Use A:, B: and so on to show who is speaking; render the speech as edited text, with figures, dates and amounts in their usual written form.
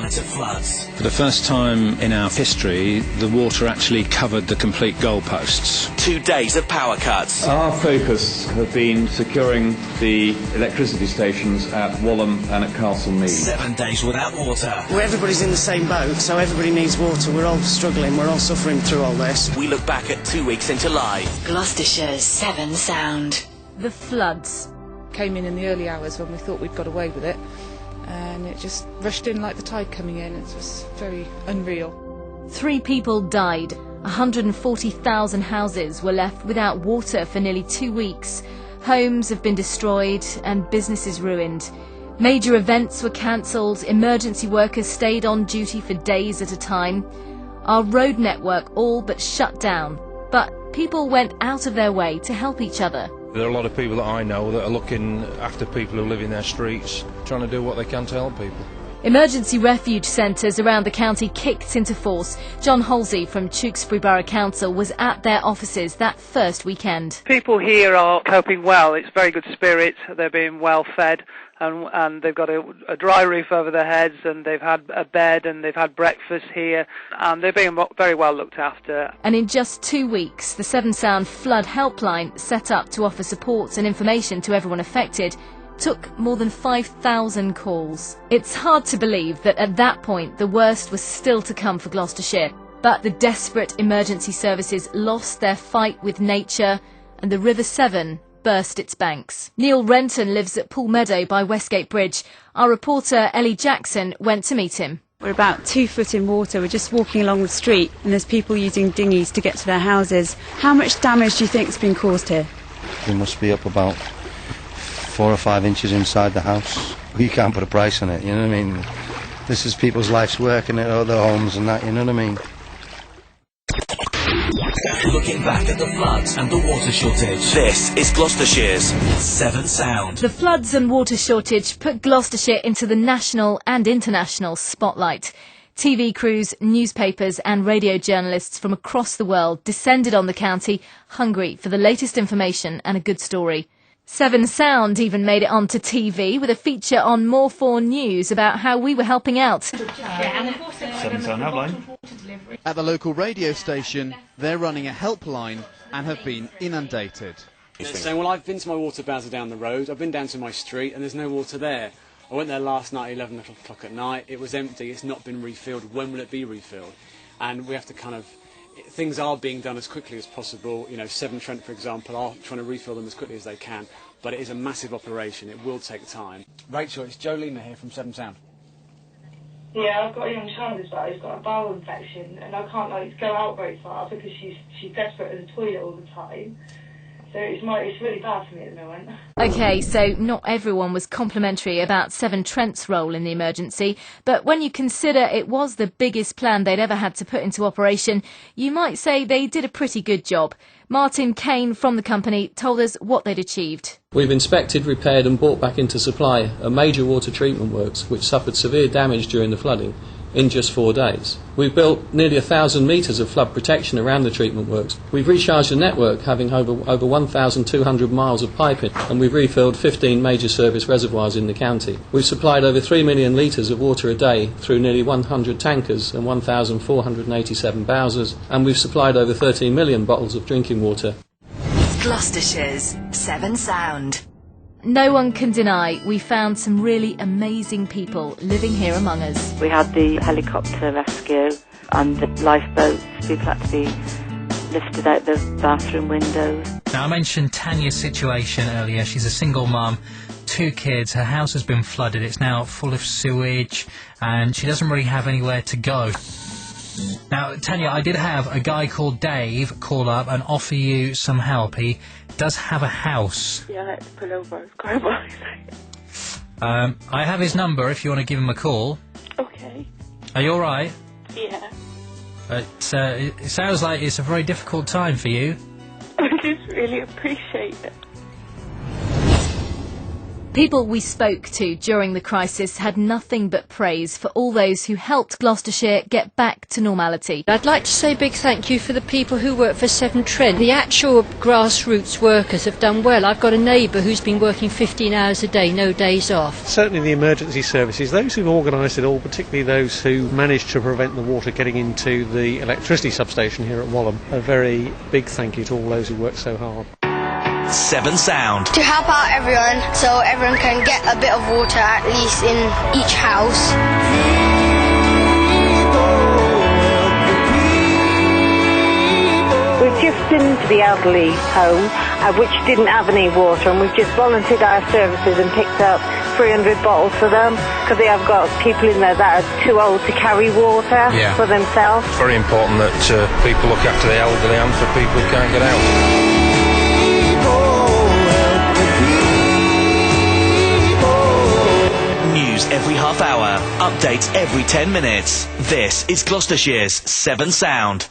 A: night of floods.
B: For the first time in our history, the water actually covered the complete goalposts.
A: 2 days of power cuts.
C: Our focus has been securing the electricity stations at Walham and at Castlemead.
A: 7 days without water.
D: Well, everybody's in the same boat, so everybody needs water. We're all struggling, we're all suffering through all this.
A: We look back at 2 weeks into life.
E: Gloucestershire's Severn Sound.
F: The floods came in the early hours when we thought we'd got away with it, and it just rushed in like the tide coming in. It was very unreal.
G: 3 people died. 140,000 houses were left without water for nearly 2 weeks. Homes have been destroyed and businesses ruined. Major events were cancelled. Emergency workers stayed on duty for days at a time. Our road network all but shut down. But people went out of their way to help each other.
H: There are a lot of people that I know that are looking after people who live in their streets, trying to do what they can to help people.
G: Emergency refuge centres around the county kicked into force. John Halsey from Tewkesbury Borough Council was at their offices that first weekend.
I: People here are coping well. It's very good spirits. They're being well fed, and they've got a dry roof over their heads, and they've had a bed, and they've had breakfast here, and they're being very well looked after.
G: And in just 2 weeks, the Severn Sound Flood Helpline, set up to offer support and information to everyone affected, took more than 5,000 calls. It's hard to believe that at that point the worst was still to come for Gloucestershire, but the desperate emergency services lost their fight with nature and the River Severn burst its banks. Neil Renton lives at Pool Meadow by Westgate Bridge. Our reporter Ellie Jackson went to meet him.
J: We're about 2 foot in water. We're just walking along the street and there's people using dinghies to get to their houses. How much damage do you think has been caused here?
K: It must be up about 4 or 5 inches inside the house. You can't put a price on it, you know what I mean? This is people's life's work and their homes and that, you know what I mean?
A: Looking back at the floods and the water shortage. This is Gloucestershire's Severn Sound.
G: The floods and water shortage put Gloucestershire into the national and international spotlight. TV crews, newspapers and radio journalists from across the world descended on the county, hungry for the latest information and a good story. Severn Sound even made it onto TV with a feature on More 4 News about how we were helping out.
L: Severn Sound helpline. At the local radio station, they're running a helpline and have been inundated.
M: They're saying, well, I've been to my water bowser down the road, I've been down to my street and there's no water there. I went there last night at 11 o'clock at night, it was empty, it's not been refilled, when will it be refilled? And we have to things are being done as quickly as possible. You know, Severn Trent, for example, are trying to refill them as quickly as they can, but it is a massive operation. It will take time. Rachel, it's Jolena here from Severn Sound.
N: Yeah, I've got a young child as well who's got a bowel infection, and I can't go out very far because she's desperate at the toilet all the time. So it's really bad for me at the moment.
G: OK, so not everyone was complimentary about Severn Trent's role in the emergency, but when you consider it was the biggest plan they'd ever had to put into operation, you might say they did a pretty good job. Martin Kane from the company told us what they'd achieved.
O: We've inspected, repaired and brought back into supply a major water treatment works which suffered severe damage during the flooding in just 4 days. We've built nearly 1,000 metres of flood protection around the treatment works. We've recharged the network, having over 1,200 miles of piping, and we've refilled 15 major service reservoirs in the county. We've supplied over 3 million litres of water a day through nearly 100 tankers and 1,487 bowsers, and we've supplied over 13 million bottles of drinking water.
E: Gloucestershire's Severn Sound.
G: No one can deny we found some really amazing people living here among us.
P: We had the helicopter rescue and the lifeboats. People had to be lifted out the bathroom windows.
Q: Now, I mentioned Tanya's situation earlier. She's a single mum, 2 kids. Her house has been flooded. It's now full of sewage and she doesn't really have anywhere to go. Now, Tanya, I did have a guy called Dave call up and offer you some help. He does have a house.
P: Yeah, I had to pull over. It's quite bad.
Q: I have his number if you want to give him a call.
P: Okay.
Q: Are you all right?
P: Yeah.
Q: It sounds like it's a very difficult time for you. I just really appreciate it.
G: People we spoke to during the crisis had nothing but praise for all those who helped Gloucestershire get back to normality.
R: I'd like to say a big thank you for the people who work for Severn Trent. The actual grassroots workers have done well. I've got a neighbour who's been working 15 hours a day, no days off.
S: Certainly the emergency services, those who've organised it all, particularly those who managed to prevent the water getting into the electricity substation here at Walham, a very big thank you to all those who worked so hard.
A: Severn Sound.
T: To help out everyone, so everyone can get a bit of water at least in each house.
U: We've just been to the elderly home, which didn't have any water, and we've just volunteered our services and picked up 300 bottles for them, because they have got people in there that are too old to carry water for themselves.
H: It's very important that people look after the elderly and for people who can't get out.
A: News every half hour, updates every 10 minutes. This is Gloucestershire's Severn Sound.